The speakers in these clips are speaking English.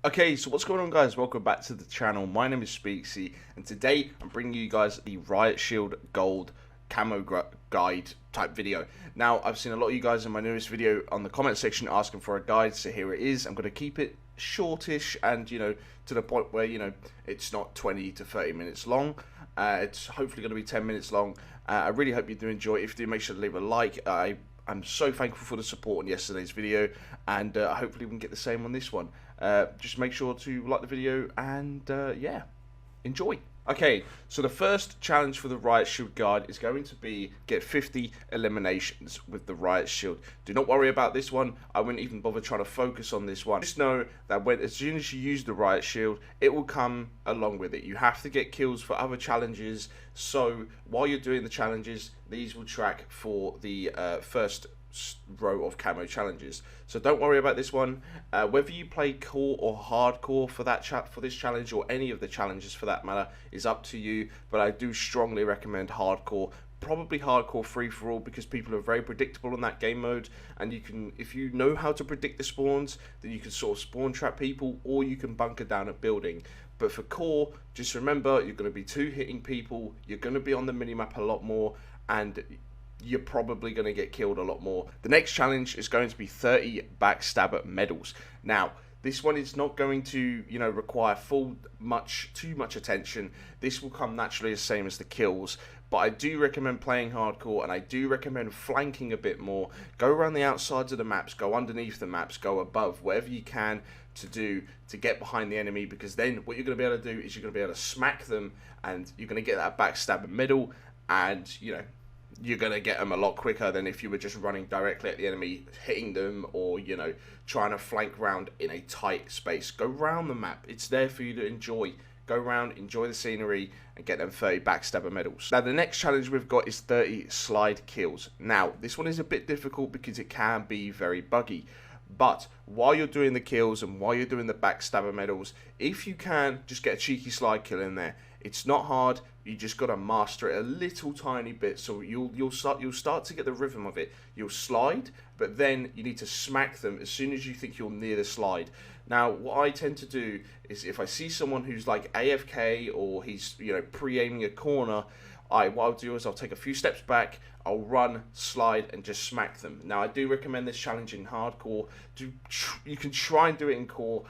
Okay, so what's going on, guys? Welcome back to the channel. My name is Speaksy, and today I'm bringing you guys the Riot Shield Gold Camo guide type video. Now, I've seen a lot of you guys in my newest video on the comment section asking for a guide, so here it is. I'm going to keep it shortish and, to the point where, it's not 20 to 30 minutes long. It's hopefully going to be 10 minutes long. I really hope you do enjoy it. If you do, make sure to leave a like. I'm so thankful for the support on yesterday's video, and hopefully we can get the same on this one. Just make sure to like the video and yeah, enjoy. Okay, so the first challenge for the Riot Shield guide is going to be get 50 eliminations with the Riot Shield. Do not worry about this one. I wouldn't even bother trying to focus on this one. Just know that as soon as you use the Riot Shield, it will come along with it. You have to get kills for other challenges, so while you're doing the challenges, these will track for the first row of camo challenges. So don't worry about this one. Whether you play core or hardcore for this challenge, or any of the challenges for that matter, is up to you, but I do strongly recommend hardcore. Probably hardcore free-for-all, because people are very predictable in that game mode, and you can, if you know how to predict the spawns, then you can sort of spawn trap people, or you can bunker down a building. But for core, just remember, you're going to be hitting people, you're going to be on the minimap a lot more, and you're probably going to get killed a lot more. The next challenge is going to be 30 backstabber medals. Now, this one is not going to, require too much attention. This will come naturally the same as the kills. But I do recommend playing hardcore, and I do recommend flanking a bit more. Go around the outsides of the maps, go underneath the maps, go above, whatever you can to do to get behind the enemy, because then what you're going to be able to do is you're going to be able to smack them, and you're going to get that backstabber medal, and, you're going to get them a lot quicker than if you were just running directly at the enemy, hitting them, or, trying to flank round in a tight space. Go round the map. It's there for you to enjoy. Go around, enjoy the scenery, and get them 30 backstabber medals. Now, the next challenge we've got is 30 slide kills. Now, this one is a bit difficult because it can be very buggy. But while you're doing the kills and while you're doing the backstabber medals, if you can, just get a cheeky slide kill in there. It's not hard. You just got to master it a little tiny bit, so you'll start to get the rhythm of it. You'll slide, but then you need to smack them as soon as you think you're near the slide. Now, what I tend to do is, if I see someone who's like AFK, or he's pre-aiming a corner, what I'll do is I'll take a few steps back, I'll run, slide, and just smack them. Now, I do recommend this challenge in hardcore. You can try and do it in core,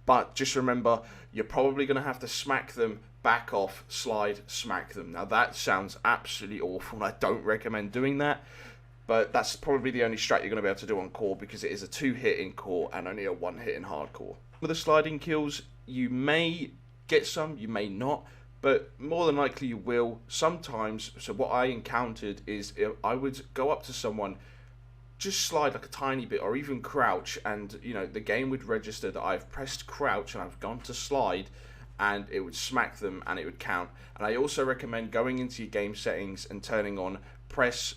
but just remember, you're probably going to have to smack them, back off, slide, smack them. Now, that sounds absolutely awful, and I don't recommend doing that, but that's probably the only strat you're going to be able to do on core, because it is a 2-hit in core and only a 1-hit in hardcore. With the sliding kills, you may get some, you may not, but more than likely you will sometimes. So what I encountered is, if I would go up to someone, just slide like a tiny bit, or even crouch, and the game would register that I've pressed crouch and I've gone to slide, and it would smack them and it would count. And I also recommend going into your game settings and turning on press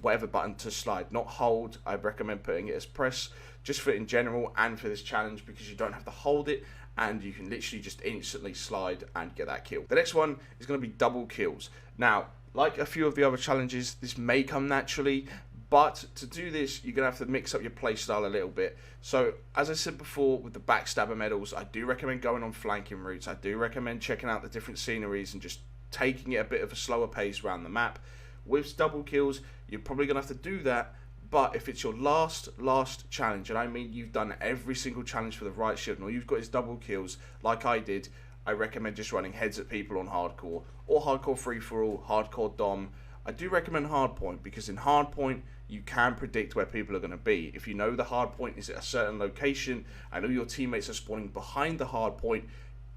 whatever button to slide, not hold. I recommend putting it as press, just for in general and for this challenge, because you don't have to hold it, and you can literally just instantly slide and get that kill. The next one is going to be double kills. Now, like a few of the other challenges, this may come naturally, but to do this, you're going to have to mix up your playstyle a little bit. So, as I said before, with the backstabber medals, I do recommend going on flanking routes. I do recommend checking out the different sceneries and just taking it a bit of a slower pace around the map. With double kills, you're probably going to have to do that, but if it's your last challenge, and I mean you've done every single challenge for the Riot Shield, and all you've got is double kills, like I did, I recommend just running heads at people on hardcore, or hardcore free-for-all, hardcore dom. I do recommend hardpoint, because in hardpoint, you can predict where people are going to be. If you know the hardpoint is at a certain location, and all your teammates are spawning behind the hardpoint,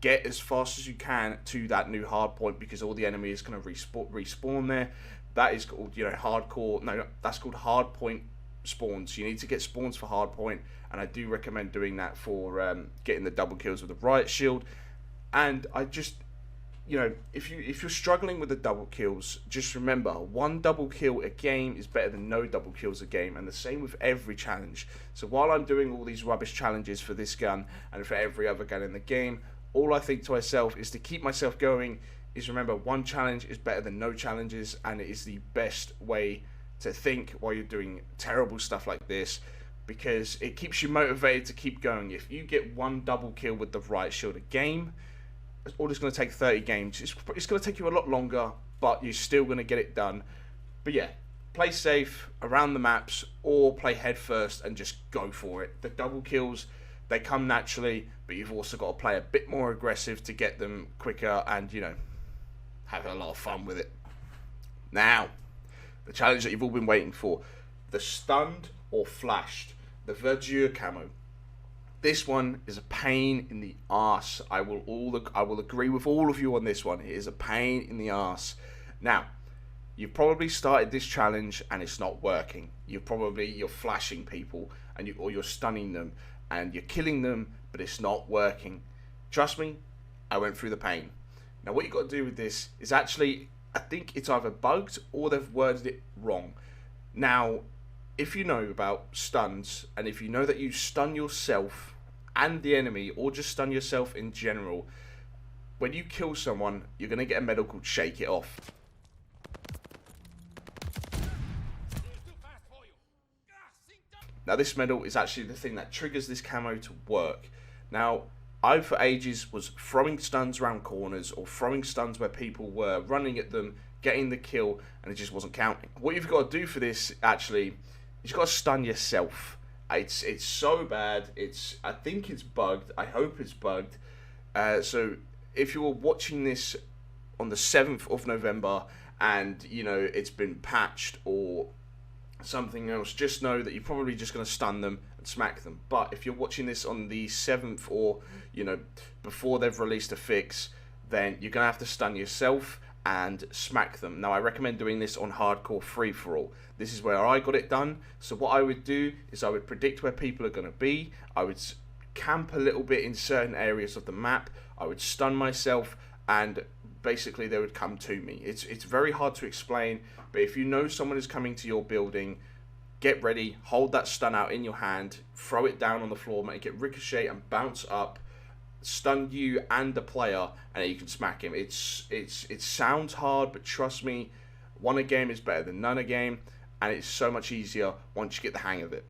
get as fast as you can to that new hardpoint, because all the enemy is going to respawn there. That is called, hardcore. No, that's called hardpoint spawns. You need to get spawns for hardpoint, and I do recommend doing that for getting the double kills with the Riot Shield. And I just, if you're struggling with the double kills, just remember, one double kill a game is better than no double kills a game, and the same with every challenge. So while I'm doing all these rubbish challenges for this gun and for every other gun in the game, all I think to myself is to keep myself going is, remember, one challenge is better than no challenges, and it is the best way to think while you're doing terrible stuff like this. because it keeps you motivated to keep going. If you get one double kill with the Riot Shield a game, all it's going to take 30 games. It's going to take you a lot longer, but you're still going to get it done. But yeah, play safe around the maps, or play head first and just go for it. The double kills, they come naturally, but you've also got to play a bit more aggressive to get them quicker and, you know, have a lot of fun with it. Now, the challenge that you've all been waiting for, the stunned or flashed, the Verdure Camo. This one is a pain in the arse. I will agree with all of you on this one. It is a pain in the arse. Now, you've probably started this challenge and it's not working. You're flashing people and you're stunning them and you're killing them, but it's not working. Trust me, I went through the pain. Now, what you've got to do with this is actually, I think it's either bugged or they've worded it wrong. Now, if you know about stuns, and if you know that you stun yourself and the enemy, or just stun yourself in general, when you kill someone, you're going to get a medal called Shake It Off. Now, this medal is actually the thing that triggers this camo to work. Now, I, for ages, was throwing stuns around corners, or throwing stuns where people were running at them, getting the kill, and it just wasn't counting. What you've got to do for this, actually, you've got to stun yourself. It's so bad. I think it's bugged. I hope it's bugged. So if you were watching this on the 7th of November and, you know, it's been patched or something else, just know that you're probably just going to stun them and smack them. But if you're watching this on the 7th, or, you know, before they've released a fix, then you're going to have to stun yourself and smack them. Now, I recommend doing this on hardcore free-for-all. This is where I got it done. So what I would do is I would predict where people are going to be. I would camp a little bit in certain areas of the map. I would stun myself, and basically they would come to me. It's very hard to explain, but if you know someone is coming to your building, get ready, hold that stun out in your hand, throw it down on the floor, make it ricochet and bounce up, stun you and the player, and you can smack him. It sounds hard, but trust me, one a game is better than none a game, and it's so much easier once you get the hang of it.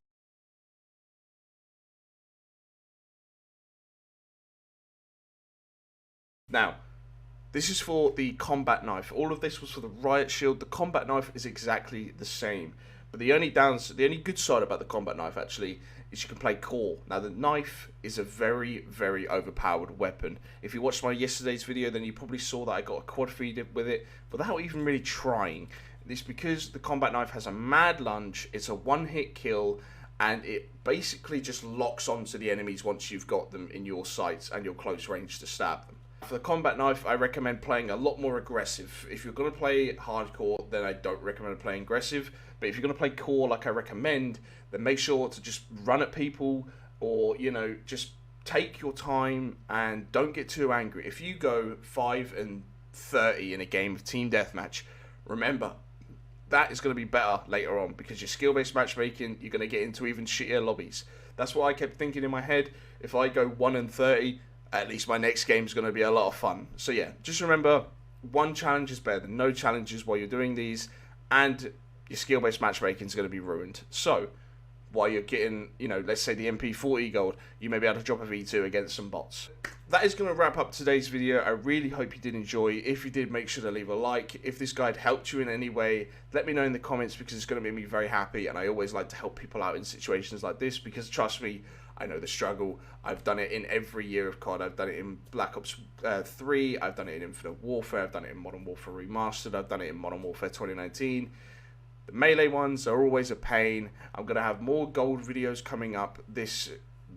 Now, this is for the combat knife. All of this was for the Riot Shield. The combat knife is exactly the same, but the only good side about the combat knife actually is you can play core. Now, the knife is a very, very overpowered weapon. If you watched my yesterday's video, then you probably saw that I got a quad feed with it without even really trying. It's because the combat knife has a mad lunge, it's a one-hit kill, and it basically just locks onto the enemies once you've got them in your sights and you're close range to stab them. For the combat knife, I recommend playing a lot more aggressive. If you're going to play hardcore, then I don't recommend playing aggressive. But if you're going to play core like I recommend, then make sure to just run at people, or, you know, just take your time and don't get too angry. If you go 5 and 30 in a game of team deathmatch, remember, that is going to be better later on, because your skill-based matchmaking, you're going to get into even shittier lobbies. That's what I kept thinking in my head. If I go 1 and 30, at least my next game is going to be a lot of fun. So yeah, just remember, one challenge is better than no challenges while you're doing these, and your skill-based matchmaking is going to be ruined. So while you're getting, you know, let's say the MP40 gold, you may be able to drop a V2 against some bots. That is going to wrap up today's video. I really hope you did enjoy. If you did, make sure to leave a like. If this guide helped you in any way, let me know in the comments, because it's going to make me very happy, and I always like to help people out in situations like this, because trust me, I know the struggle. I've done it in every year of COD. I've done it in Black Ops 3, I've done it in Infinite Warfare, I've done it in Modern Warfare Remastered, I've done it in Modern Warfare 2019. The melee ones are always a pain. I'm going to have more gold videos coming up this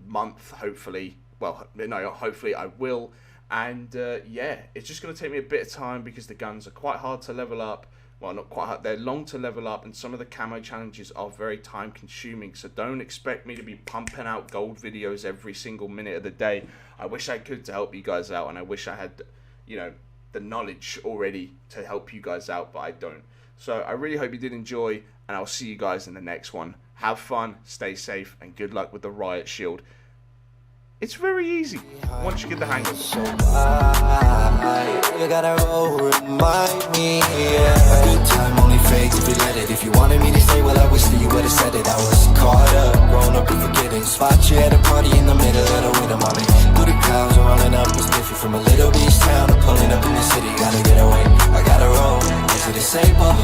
month, hopefully. Well, no, hopefully I will. And yeah, it's just going to take me a bit of time, because the guns are quite hard to level up. Well, not quite hard, they're long to level up, and some of the camo challenges are very time consuming. So don't expect me to be pumping out gold videos every single minute of the day. I wish I could, to help you guys out, and I wish I had, you know, the knowledge already to help you guys out, but I don't. So I really hope you did enjoy, and I'll see you guys in the next one. Have fun, stay safe, and good luck with the Riot Shield. It's very easy once you get the hang of it. So you gotta roll, remind me, yeah. A good time only fades if you let it. If you wanted me to stay, well, I wish that you would've said it. I was caught up, grown up and forgetting. Spot you at a party in the middle of the winter, mommy. Through the clouds, I'm rolling up, it's different. From a little beach town to pulling up in the city. Gotta get away, I gotta roll. Easy to say, but